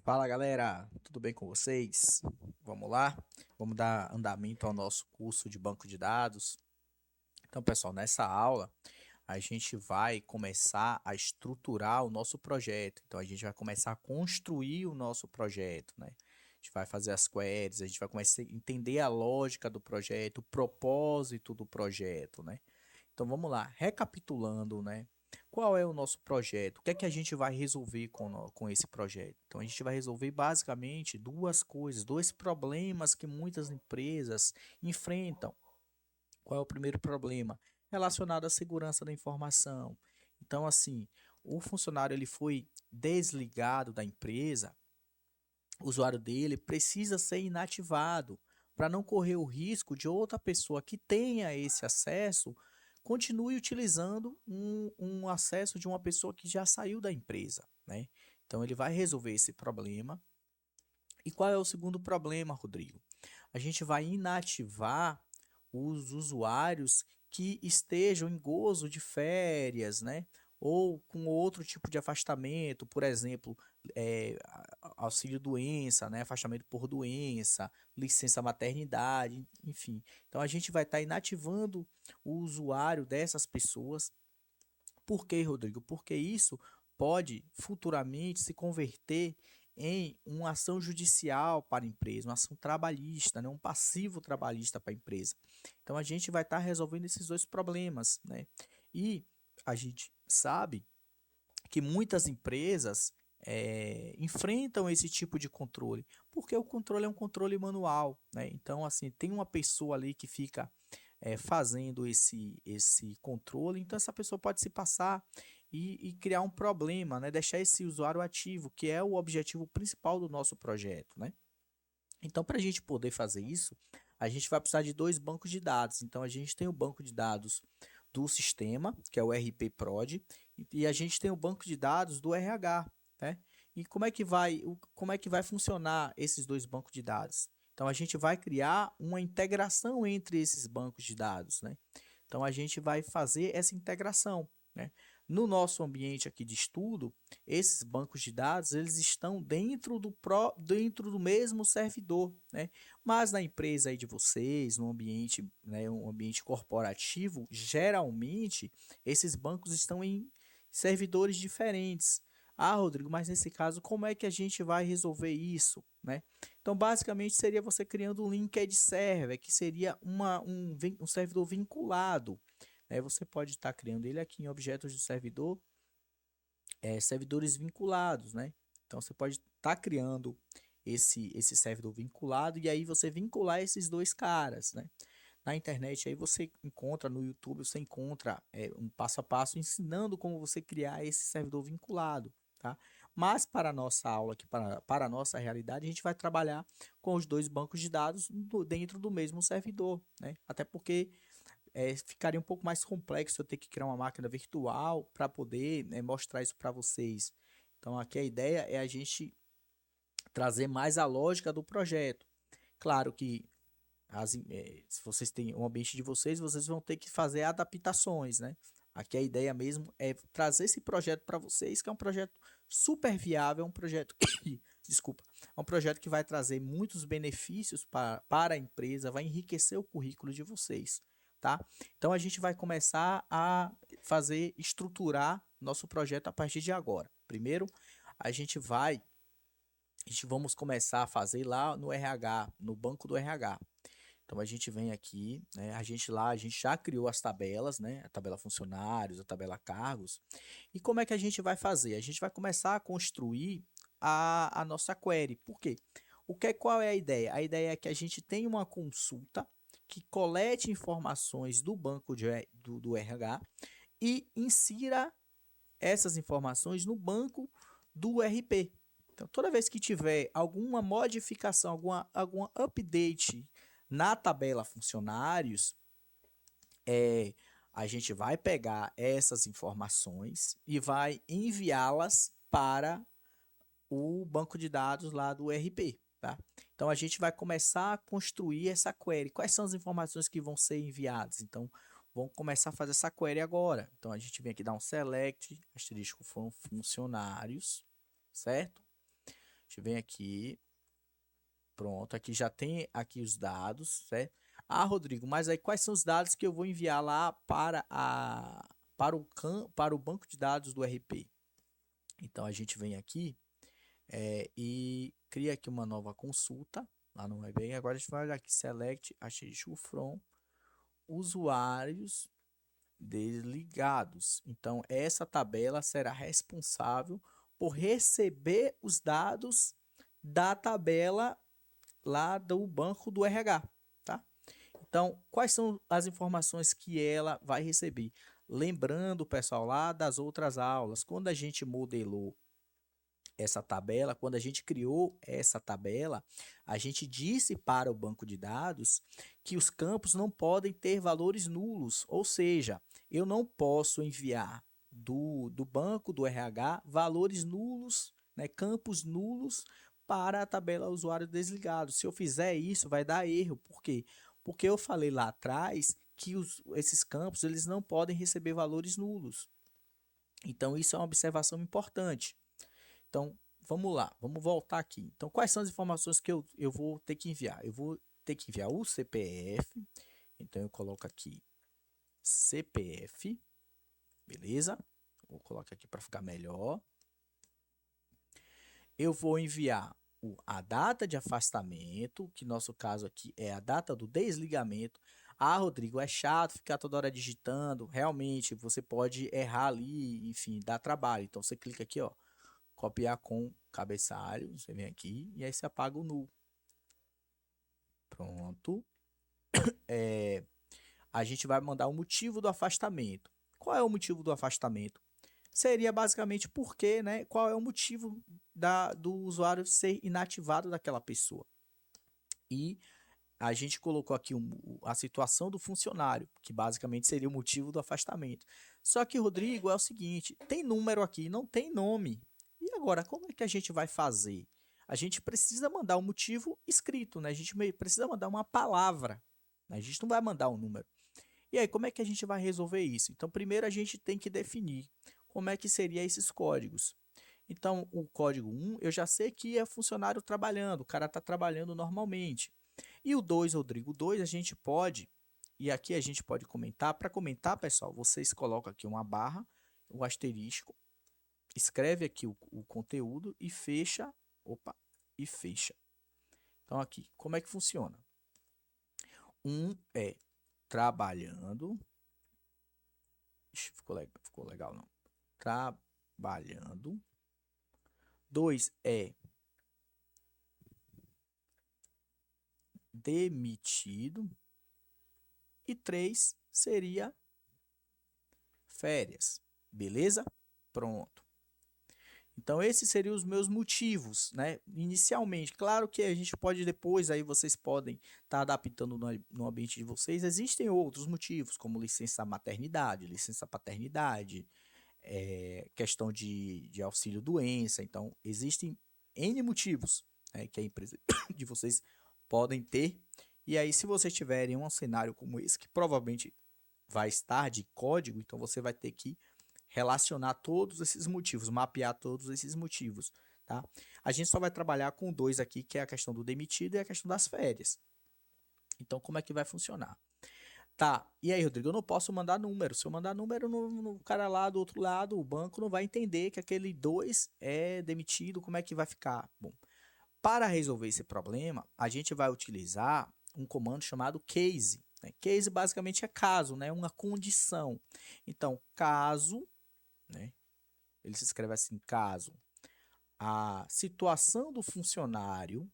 Fala galera, tudo bem com vocês? Vamos lá? Vamos dar andamento ao nosso curso de banco de dados. Então, pessoal, nessa aula a gente vai começar a estruturar o nosso projeto. Então, a gente vai começar a construir o nosso projeto, né? A gente vai fazer as queries, a gente vai começar a entender a lógica do projeto, o propósito do projeto, né? Então vamos lá, recapitulando, né? Qual é o nosso projeto? O que é que a gente vai resolver com esse projeto? Então a gente vai resolver basicamente duas coisas, dois problemas que muitas empresas enfrentam. Qual é o primeiro problema? Relacionado à segurança da informação. Então assim, o funcionário ele foi desligado da empresa, o usuário dele precisa ser inativado para não correr o risco de outra pessoa que tenha esse acesso continue utilizando um acesso de uma pessoa que já saiu da empresa, né? Então ele vai resolver esse problema. E qual é o segundo problema, Rodrigo? A gente vai inativar os usuários que estejam em gozo de férias, né? Ou com outro tipo de afastamento, por exemplo, auxílio doença, né? Afastamento por doença, licença maternidade, enfim. Então a gente vai estar inativando o usuário dessas pessoas. Por quê, Rodrigo? Porque isso pode futuramente se converter em uma ação judicial para a empresa, uma ação trabalhista, né? Um passivo trabalhista para a empresa. Então a gente vai estar resolvendo esses dois problemas, né? E a gente sabe que muitas empresas enfrentam esse tipo de controle, porque o controle é um controle manual, né? Então, assim, tem uma pessoa ali que fica fazendo esse controle, então essa pessoa pode se passar e criar um problema, né? Deixar esse usuário ativo, que é o objetivo principal do nosso projeto, né? Então, para a gente poder fazer isso, a gente vai precisar de dois bancos de dados. Então, a gente tem o banco de dados do sistema, que é o RP Prod, e a gente tem o banco de dados do RH, né? E como é que vai funcionar esses dois bancos de dados? Então, a gente vai criar uma integração entre esses bancos de dados, né? Então, a gente vai fazer essa integração, né? No nosso ambiente aqui de estudo, esses bancos de dados eles estão dentro do mesmo servidor, né? Mas na empresa aí de vocês, no ambiente, né, um ambiente corporativo, geralmente esses bancos estão em servidores diferentes. Ah, Rodrigo, mas nesse caso, como é que a gente vai resolver isso, né? Então, basicamente, seria você criando um linked server, que seria um servidor vinculado, né? Você pode estar criando ele aqui em objetos de servidor, servidores vinculados, né? Então você pode estar criando esse servidor vinculado e aí você vincular esses dois caras, né? Na internet aí você encontra, no YouTube você encontra um passo a passo ensinando como você criar esse servidor vinculado, tá? Mas para a nossa aula aqui, para a nossa realidade, a gente vai trabalhar com os dois bancos de dados dentro do mesmo servidor, né? Até porque ficaria um pouco mais complexo eu ter que criar uma máquina virtual para poder, né, mostrar isso para vocês. Então, aqui a ideia é a gente trazer mais a lógica do projeto. Claro que se vocês têm um ambiente de vocês, vocês vão ter que fazer adaptações, né? Aqui a ideia mesmo é trazer esse projeto para vocês, que é um projeto super viável, um projeto que, desculpa, é um projeto que vai trazer muitos benefícios para a empresa, vai enriquecer o currículo de vocês, tá? Então a gente vai começar a estruturar nosso projeto a partir de agora. Primeiro, a gente vai, vamos começar a fazer lá no RH, no banco do RH. Então a gente vem aqui, né? A gente já criou as tabelas, né? A tabela funcionários, a tabela cargos. E como é que a gente vai fazer? A gente vai começar a construir a nossa query. Por quê? Qual é a ideia? A ideia é que a gente tenha uma consulta que colete informações do banco do RH e insira essas informações no banco do RP. Então, toda vez que tiver alguma modificação, alguma update na tabela funcionários, é, a gente vai pegar essas informações e vai enviá-las para o banco de dados lá do RP, tá? Então a gente vai começar a construir essa query. Quais são as informações que vão ser enviadas? Então vamos começar a fazer essa query agora. Então a gente vem aqui dar um select, asterisco funcionários, certo? A gente vem aqui, pronto, aqui já tem aqui os dados, certo? Ah, Rodrigo, mas aí quais são os dados que eu vou enviar lá para o banco de dados do RP? Então a gente vem aqui e cria aqui uma nova consulta lá no web. Agora a gente vai olhar aqui, select artigo from usuários desligados. Então essa tabela será responsável por receber os dados da tabela lá do banco do RH, tá? Então, quais são as informações que ela vai receber? Lembrando, pessoal, lá das outras aulas, quando a gente modelou essa tabela, quando a gente criou essa tabela, a gente disse para o banco de dados que os campos não podem ter valores nulos, ou seja, eu não posso enviar do banco do RH valores nulos, né, campos nulos para a tabela usuário desligado. Se eu fizer isso, vai dar erro. Por quê? Porque eu falei lá atrás que esses campos eles não podem receber valores nulos. Então, isso é uma observação importante. Então, vamos lá, vamos voltar aqui. Então, quais são as informações que eu vou ter que enviar? Eu vou ter que enviar o CPF, então eu coloco aqui CPF, beleza? Vou colocar aqui para ficar melhor. Eu vou enviar a data de afastamento, que no nosso caso aqui é a data do desligamento. Ah, Rodrigo, é chato ficar toda hora digitando. Realmente, você pode errar ali, enfim, dá trabalho. Então, você clica aqui, ó, copiar com cabeçalho, você vem aqui e aí você apaga o null. Pronto. A gente vai mandar o motivo do afastamento. Qual é o motivo do afastamento? Seria basicamente porque, né? Qual é o motivo do usuário ser inativado daquela pessoa. E a gente colocou aqui a situação do funcionário, que basicamente seria o motivo do afastamento. Só que, Rodrigo, é o seguinte, tem número aqui, não tem nome. E agora, como é que a gente vai fazer? A gente precisa mandar um motivo escrito, né? A gente precisa mandar uma palavra, né? A gente não vai mandar um número. E aí, como é que a gente vai resolver isso? Então, primeiro a gente tem que definir como é que seriam esses códigos. Então, o código 1, eu já sei que é funcionário trabalhando, o cara está trabalhando normalmente. E o 2, Rodrigo, o 2 a gente pode, e aqui a gente pode comentar. Para comentar, pessoal, vocês colocam aqui uma barra, o asterisco, escreve aqui o conteúdo e fecha, e fecha. Então, aqui, como é que funciona? Um é trabalhando, ficou legal não, trabalhando. 2 é demitido. E 3 seria férias. Beleza? Pronto. Então, esses seriam os meus motivos, né? Inicialmente, claro que a gente pode depois, aí vocês podem estar adaptando no ambiente de vocês. Existem outros motivos, como licença maternidade, licença paternidade, questão de auxílio doença. Então, existem N motivos, né, que a empresa de vocês podem ter. E aí, se vocês tiverem um cenário como esse, que provavelmente vai estar de código, então você vai ter que relacionar todos esses motivos, mapear todos esses motivos, tá? A gente só vai trabalhar com dois aqui, que é a questão do demitido e a questão das férias. Então, como é que vai funcionar? Tá, e aí, Rodrigo, eu não posso mandar número. Se eu mandar número no cara lá do outro lado, o banco não vai entender que aquele 2 é demitido, como é que vai ficar? Bom, para resolver esse problema, a gente vai utilizar um comando chamado case, né? Case basicamente é caso, né? Uma condição. Então, caso, né? Ele se escreve assim, caso a situação do funcionário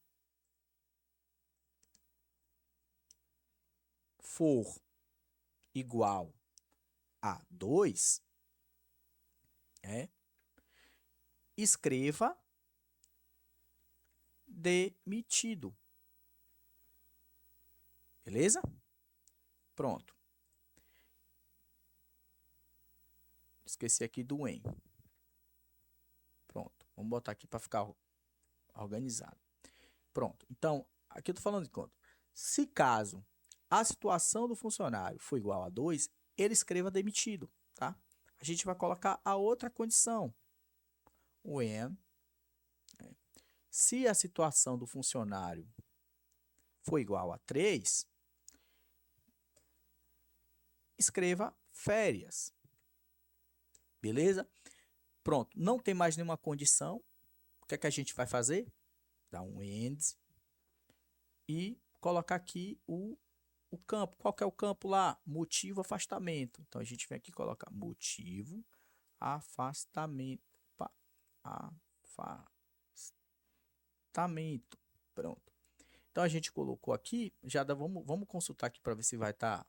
for igual a 2, né? Escreva demitido. Beleza? Pronto. Esqueci aqui do em. Pronto. Vamos botar aqui para ficar organizado. Pronto. Então, aqui eu estou falando de quanto? Se caso a situação do funcionário for igual a 2, ele escreva demitido, tá? A gente vai colocar a outra condição. When, né? Se a situação do funcionário for igual a 3, escreva férias. Beleza? Pronto, não tem mais nenhuma condição. O que é que a gente vai fazer? Dar um end e colocar aqui o campo. Qual que é o campo lá? Motivo afastamento. Então a gente vem aqui e coloca motivo afastamento. Afastamento. Pronto. Então a gente colocou aqui, vamos consultar aqui para ver se vai estar.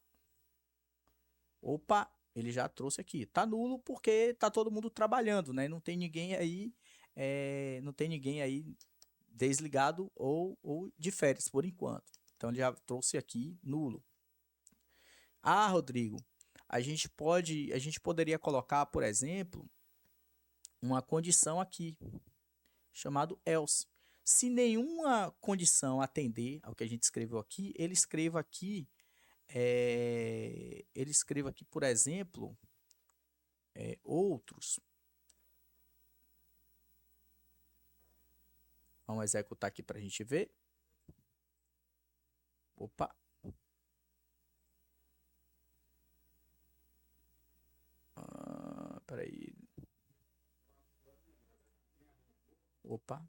Opa, ele já trouxe aqui. Tá nulo porque tá todo mundo trabalhando, né? Não tem ninguém aí, não tem ninguém aí desligado ou de férias por enquanto. Então ele já trouxe aqui nulo. Ah, Rodrigo, a gente poderia colocar, por exemplo, uma condição aqui chamado else. Se nenhuma condição atender ao que a gente escreveu aqui, ele escreva aqui, por exemplo, outros. Vamos executar aqui para a gente ver. Opa. Peraí. Opa.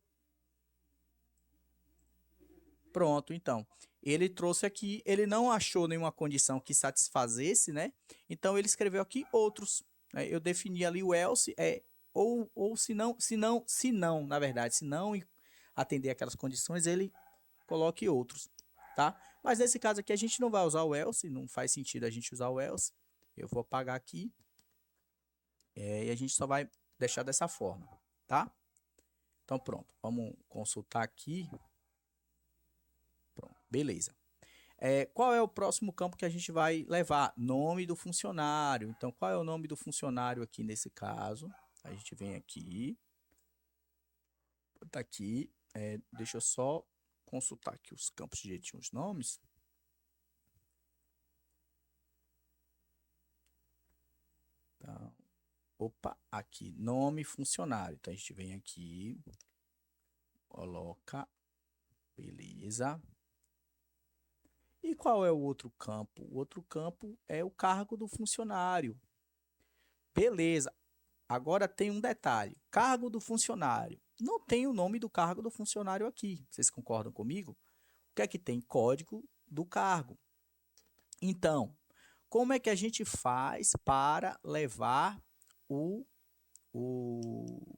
Pronto, então. Ele trouxe aqui, ele não achou nenhuma condição que satisfazesse, né? Então ele escreveu aqui outros. Né? Eu defini ali o else, ou se não, na verdade, se não atender aquelas condições, ele coloque outros, tá? Mas nesse caso aqui a gente não vai usar o else, não faz sentido a gente usar o else. Eu vou apagar aqui. E a gente só vai deixar dessa forma, tá? Então pronto, vamos consultar aqui. Pronto, beleza. Qual é o próximo campo que a gente vai levar? Nome do funcionário. Então, qual é o nome do funcionário aqui nesse caso? A gente vem aqui. Tá aqui. Deixa eu só consultar aqui os campos direitinho, os nomes. Então, opa, aqui, nome funcionário. Então, a gente vem aqui, coloca, beleza. E qual é o outro campo? O outro campo é o cargo do funcionário. Beleza. Agora tem um detalhe. Cargo do funcionário. Não tem o nome do cargo do funcionário aqui. Vocês concordam comigo? O que é que tem? Código do cargo. Então, como é que a gente faz para levar o, o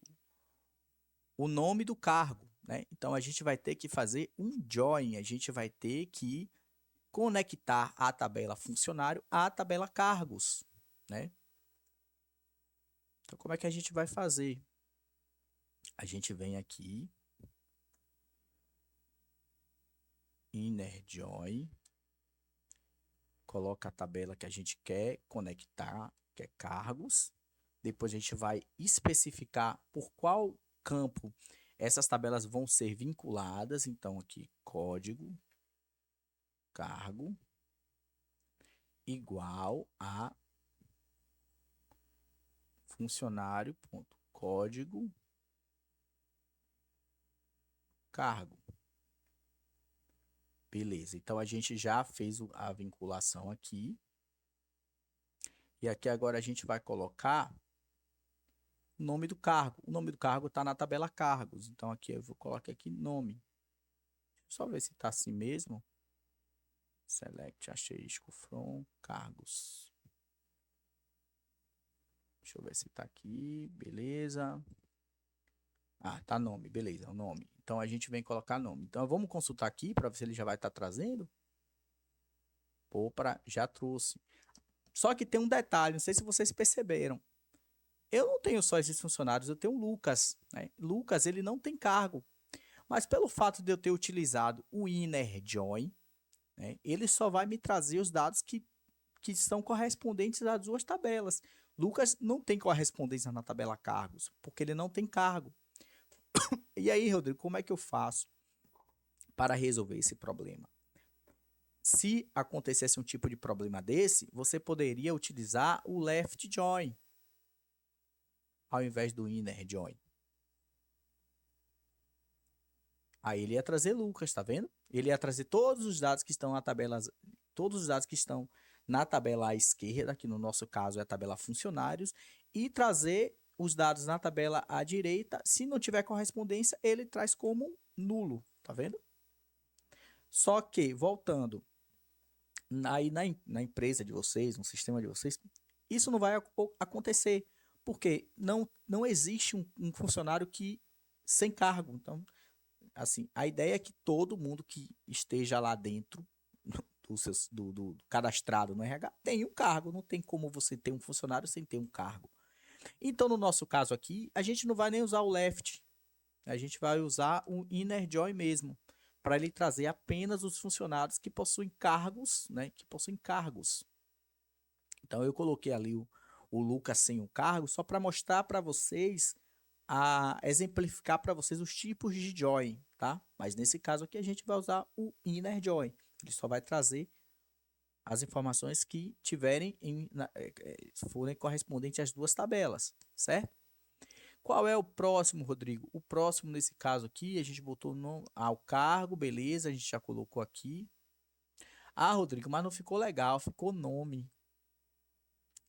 nome do cargo? Né? Então, a gente vai ter que fazer um join. A gente vai ter que conectar a tabela funcionário à tabela cargos, né? Então, como é que a gente vai fazer? A gente vem aqui, inner join, coloca a tabela que a gente quer conectar, que é cargos. Depois a gente vai especificar por qual campo essas tabelas vão ser vinculadas. Então, aqui, código, cargo, igual a funcionário.código, cargo. Beleza, então a gente já fez a vinculação aqui. E aqui agora a gente vai colocar o nome do cargo. O nome do cargo está na tabela cargos. Então aqui eu vou colocar aqui nome. Só ver se está assim mesmo. Select asterisco from cargos. Deixa eu ver se está aqui. Beleza. Ah, tá nome. Beleza, o nome. Então a gente vem colocar nome. Então vamos consultar aqui para ver se ele já vai estar trazendo. Opa, já trouxe. Só que tem um detalhe, não sei se vocês perceberam. Eu não tenho só esses funcionários, eu tenho o Lucas. Né? Lucas, ele não tem cargo. Mas pelo fato de eu ter utilizado o inner join, né, ele só vai me trazer os dados que são correspondentes às duas tabelas. Lucas não tem correspondência na tabela cargos, porque ele não tem cargo. E aí, Rodrigo, como é que eu faço para resolver esse problema? Se acontecesse um tipo de problema desse, você poderia utilizar o left join ao invés do inner join. Aí ele ia trazer Lucas, tá vendo? Ele ia trazer todos os dados que estão na tabela, todos os dados que estão na tabela à esquerda, que no nosso caso é a tabela funcionários, e trazer os dados na tabela à direita. Se não tiver correspondência, ele traz como nulo, tá vendo? Só que, voltando, aí na empresa de vocês, no sistema de vocês, isso não vai acontecer, porque não existe um funcionário que sem cargo. Então, assim, a ideia é que todo mundo que esteja lá dentro do cadastrado no RH tem um cargo. Não tem como você ter um funcionário sem ter um cargo. Então, no nosso caso aqui, a gente não vai nem usar o left, a gente vai usar o inner join mesmo, para ele trazer apenas os funcionários que possuem cargos, né? Que possuem cargos. Então, eu coloquei ali o Lucas sem o cargo, só para mostrar para vocês, a exemplificar para vocês os tipos de join, tá? Mas nesse caso aqui a gente vai usar o inner join. Ele só vai trazer as informações que tiverem forem correspondentes às duas tabelas, certo? Qual é o próximo, Rodrigo? O próximo nesse caso aqui, a gente botou o cargo, beleza, a gente já colocou aqui. Ah, Rodrigo, mas não ficou legal, ficou nome.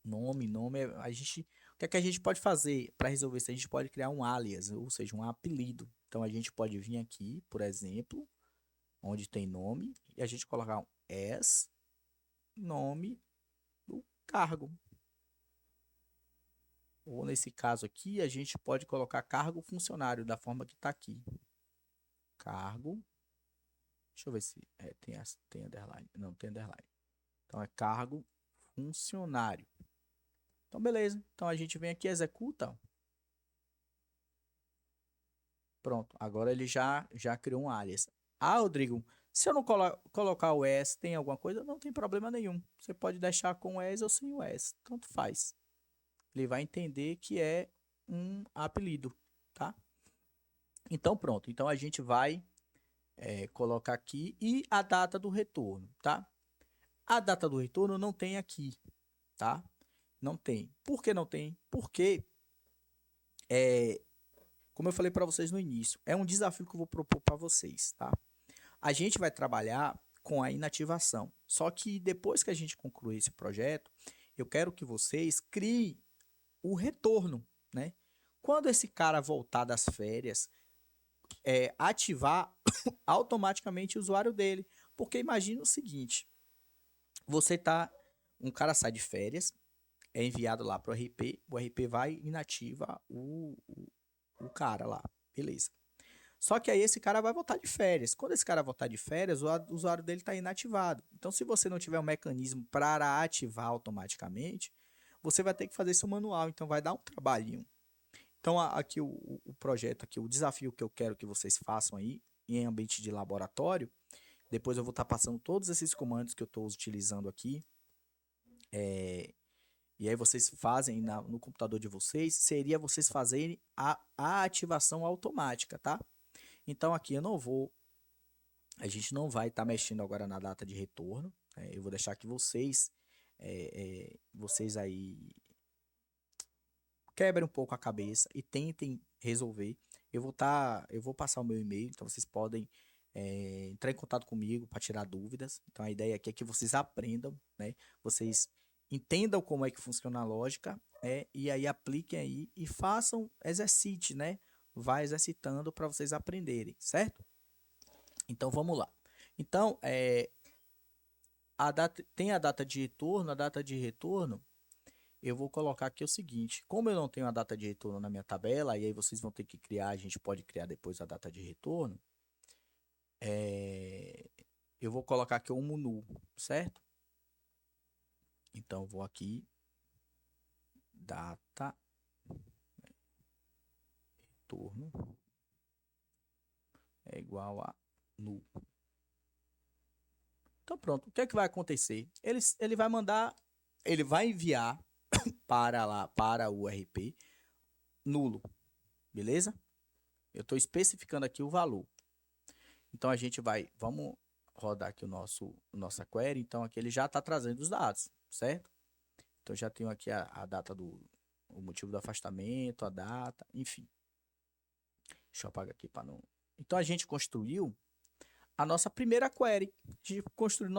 Nome, a gente, o que é que a gente pode fazer para resolver isso? A gente pode criar um alias, ou seja, um apelido. Então a gente pode vir aqui, por exemplo, onde tem nome, e a gente colocar um as nome do cargo. Ou nesse caso aqui, a gente pode colocar cargo funcionário da forma que está aqui. Cargo. Deixa eu ver se tem underline. Não, tem underline. Então é cargo funcionário. Então, beleza. Então a gente vem aqui, executa. Pronto. Agora ele já criou um alias. Ah, Rodrigo, se eu não colocar o S, tem alguma coisa? Não tem problema nenhum. Você pode deixar com o S ou sem o S. Tanto faz. Ele vai entender que é um apelido, tá? Então, pronto. Então a gente vai colocar aqui e a data do retorno, tá? A data do retorno não tem aqui, tá? Não tem. Por que não tem? Porque, como eu falei para vocês no início, é um desafio que eu vou propor para vocês, tá? A gente vai trabalhar com a inativação. Só que depois que a gente concluir esse projeto, eu quero que vocês criem o retorno, né? Quando esse cara voltar das férias, ativar automaticamente o usuário dele. Porque imagina o seguinte, você tá, um cara sai de férias, é enviado lá para o RP vai e inativa o cara lá, beleza. Só que aí esse cara vai voltar de férias. Quando esse cara voltar de férias, o usuário dele está inativado. Então, se você não tiver um mecanismo para ativar automaticamente, você vai ter que fazer isso manual. Então, vai dar um trabalhinho. Então, aqui o projeto, aqui, o desafio que eu quero que vocês façam aí, em ambiente de laboratório, depois eu vou estar passando todos esses comandos que eu estou utilizando aqui. E aí vocês fazem no computador de vocês, seria vocês fazerem a ativação automática, tá? Então aqui a gente não vai estar mexendo agora na data de retorno, né? Eu vou deixar que vocês aí quebrem um pouco a cabeça e tentem resolver. Eu vou passar o meu e-mail, então vocês podem entrar em contato comigo para tirar dúvidas. Então a ideia aqui é que vocês aprendam, né? Vocês entendam como é que funciona a lógica, né? E aí apliquem aí e façam, exercite, né? Vai exercitando para vocês aprenderem, certo? Então vamos lá. Então, tem a data de retorno. A data de retorno, eu vou colocar aqui o seguinte: como eu não tenho a data de retorno na minha tabela, e aí vocês vão ter que criar, a gente pode criar depois a data de retorno, eu vou colocar aqui um menu, certo? Então, eu vou aqui, data, retorno, é igual a nu. Então, pronto. O que é que vai acontecer? Ele vai mandar, ele vai enviar para lá, para o RP, nulo, beleza? Eu estou especificando aqui o valor. Então a gente vamos rodar aqui nossa query. Então aqui ele já está trazendo os dados, certo? Então já tenho aqui a data o motivo do afastamento, a data, enfim. Deixa eu apagar aqui para não Então a gente construiu a nossa primeira query, a gente construiu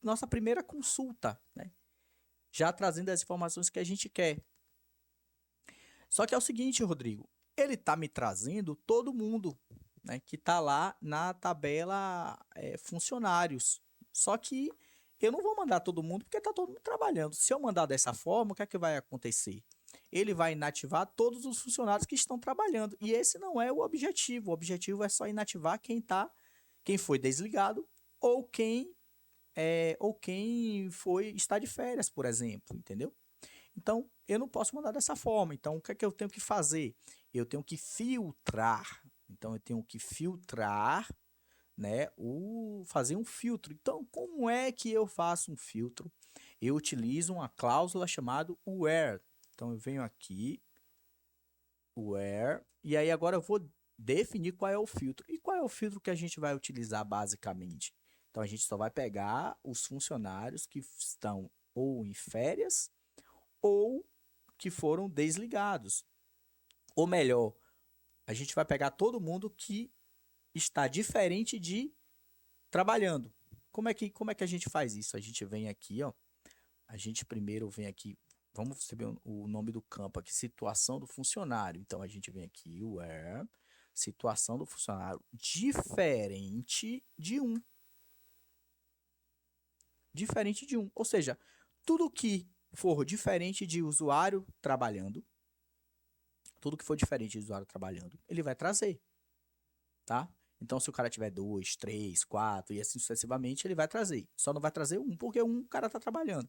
nossa primeira consulta, né? Já trazendo as informações que a gente quer. Só que é o seguinte, Rodrigo, ele está me trazendo todo mundo, né, que está lá na tabela funcionários. Só que eu não vou mandar todo mundo porque está todo mundo trabalhando. Se eu mandar dessa forma, o que é que vai acontecer? Ele vai inativar todos os funcionários que estão trabalhando. E esse não é o objetivo. O objetivo é só inativar quem foi desligado ou quem está de férias, por exemplo, entendeu? Então, eu não posso mandar dessa forma. Então, o que é que eu tenho que fazer? Eu tenho que filtrar. Então, eu tenho que filtrar, né, fazer um filtro. Então, como é que eu faço um filtro? Eu utilizo uma cláusula chamada where. Então, eu venho aqui, where, e aí agora eu vou definir qual é o filtro. E qual é o filtro que a gente vai utilizar basicamente? Então, a gente só vai pegar os funcionários que estão ou em férias ou que foram desligados. Ou melhor, a gente vai pegar todo mundo que está diferente de trabalhando. Como é que a gente faz isso? A gente vem aqui, ó. A gente primeiro vem aqui, vamos receber o nome do campo aqui, situação do funcionário. Então a gente vem aqui, where, situação do funcionário diferente de um. Diferente de um. Ou seja, tudo que for diferente de usuário trabalhando, tudo que for diferente de usuário trabalhando, ele vai trazer, tá? Então, se o cara tiver 2, 3, 4 e assim sucessivamente, ele vai trazer. Só não vai trazer um, porque um cara tá trabalhando.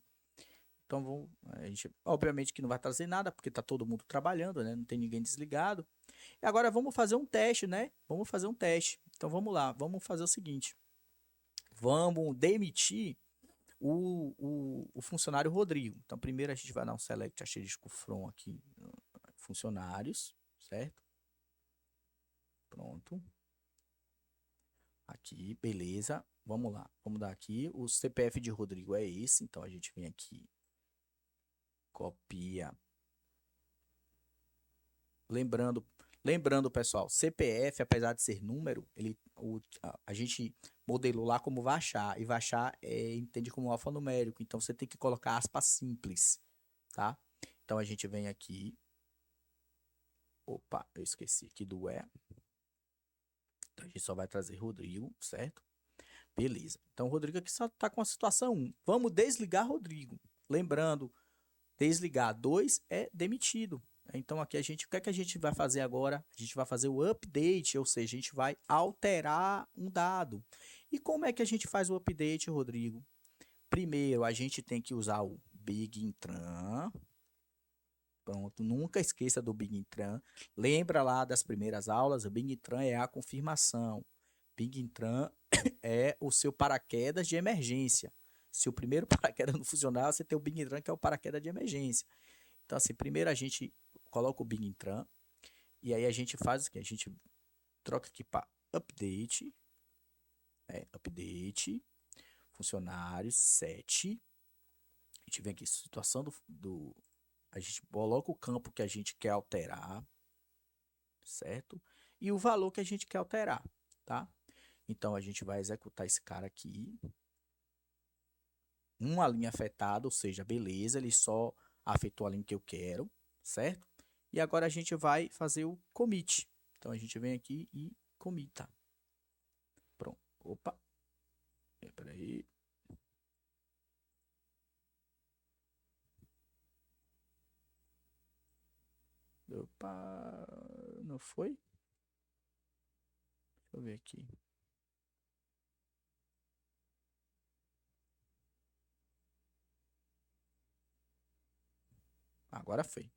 Então, a gente, obviamente que não vai trazer nada, porque tá todo mundo trabalhando, né? Não tem ninguém desligado. E agora vamos fazer um teste, né? Vamos fazer um teste. Então, vamos lá. Vamos fazer o seguinte. Vamos demitir o funcionário Rodrigo. Então, primeiro a gente vai dar um select asterisco from aqui, funcionários, certo? Pronto. Aqui, beleza. Vamos lá. Vamos dar aqui. O CPF de Rodrigo é esse. Então a gente vem aqui. Copia. Lembrando, pessoal, CPF, apesar de ser número, a gente modelou lá como Vachar. E Vachar entende como alfanumérico. Então você tem que colocar aspas simples, tá? Então a gente vem aqui. Opa, eu esqueci aqui do E. Então a gente só vai trazer Rodrigo, certo? Beleza. Então, o Rodrigo aqui só está com a situação 1. Vamos desligar Rodrigo. Lembrando, desligar 2 é demitido. Então, aqui o que é que a gente vai fazer agora? A gente vai fazer o update, ou seja, a gente vai alterar um dado. E como é que a gente faz o update, Rodrigo? Primeiro, a gente tem que usar o Big Intran. Pronto, nunca esqueça do Big Intran. Lembra lá das primeiras aulas? O Big Intran é a confirmação. Big Intran é o seu paraquedas de emergência. Se o primeiro paraquedas não funcionar, você tem o Big Intran, que é o paraquedas de emergência. Então, assim, primeiro a gente coloca o Big Intran e aí a gente faz o que? A gente troca aqui para update, update, funcionários, set. A gente vem aqui, situação a gente coloca o campo que a gente quer alterar, certo? E o valor que a gente quer alterar, tá? Então, a gente vai executar esse cara aqui. Uma linha afetada, ou seja, beleza, ele só afetou a linha que eu quero, certo? E agora a gente vai fazer o commit. Então, a gente vem aqui e commita. Pronto. Opa. Peraí. Opa. Não foi? Deixa eu ver aqui. Agora foi.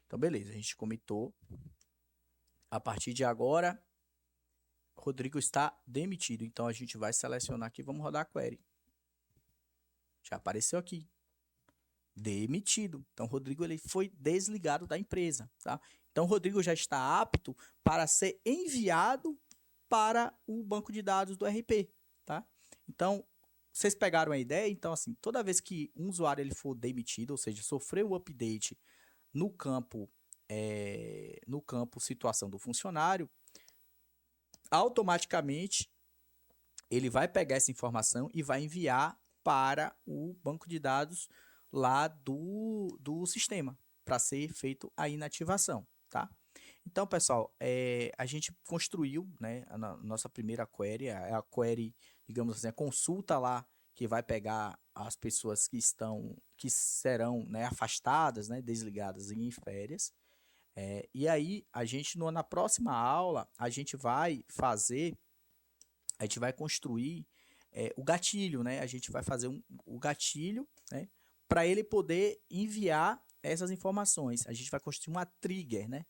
Então, beleza. A gente comitou. A partir de agora, Rodrigo está demitido. Então, a gente vai selecionar aqui. Vamos rodar a query. Já apareceu aqui. Demitido. Então, Rodrigo ele foi desligado da empresa. Tá? Então, Rodrigo já está apto para ser enviado para o banco de dados do RP. Tá? Então, vocês pegaram a ideia? Então, assim, toda vez que um usuário ele for demitido, ou seja, sofreu o update no campo situação do funcionário, automaticamente ele vai pegar essa informação e vai enviar para o banco de dados lá do sistema, para ser feito a inativação, tá? Então, pessoal, a gente construiu, né, a nossa primeira query, é a query, digamos assim, a consulta lá que vai pegar as pessoas que serão, né, afastadas, né, desligadas em férias. E aí, a gente, na próxima aula, a gente vai construir o gatilho, né? A gente vai fazer o gatilho, né? Para ele poder enviar essas informações. A gente vai construir uma trigger, né?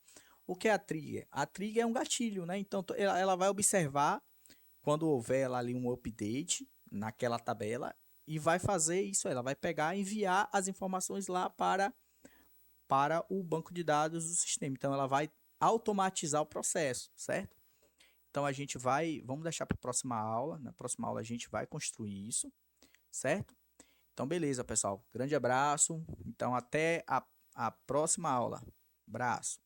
O que é a trigger? A trigger é um gatilho, né? Então, ela vai observar quando houver lá ali um update naquela tabela e vai fazer isso. Ela vai pegar e enviar as informações lá para o banco de dados do sistema. Então, ela vai automatizar o processo, certo? Então vamos deixar para a próxima aula. Na próxima aula a gente vai construir isso, certo? Então, beleza, pessoal. Grande abraço. Então, até a próxima aula. Abraço.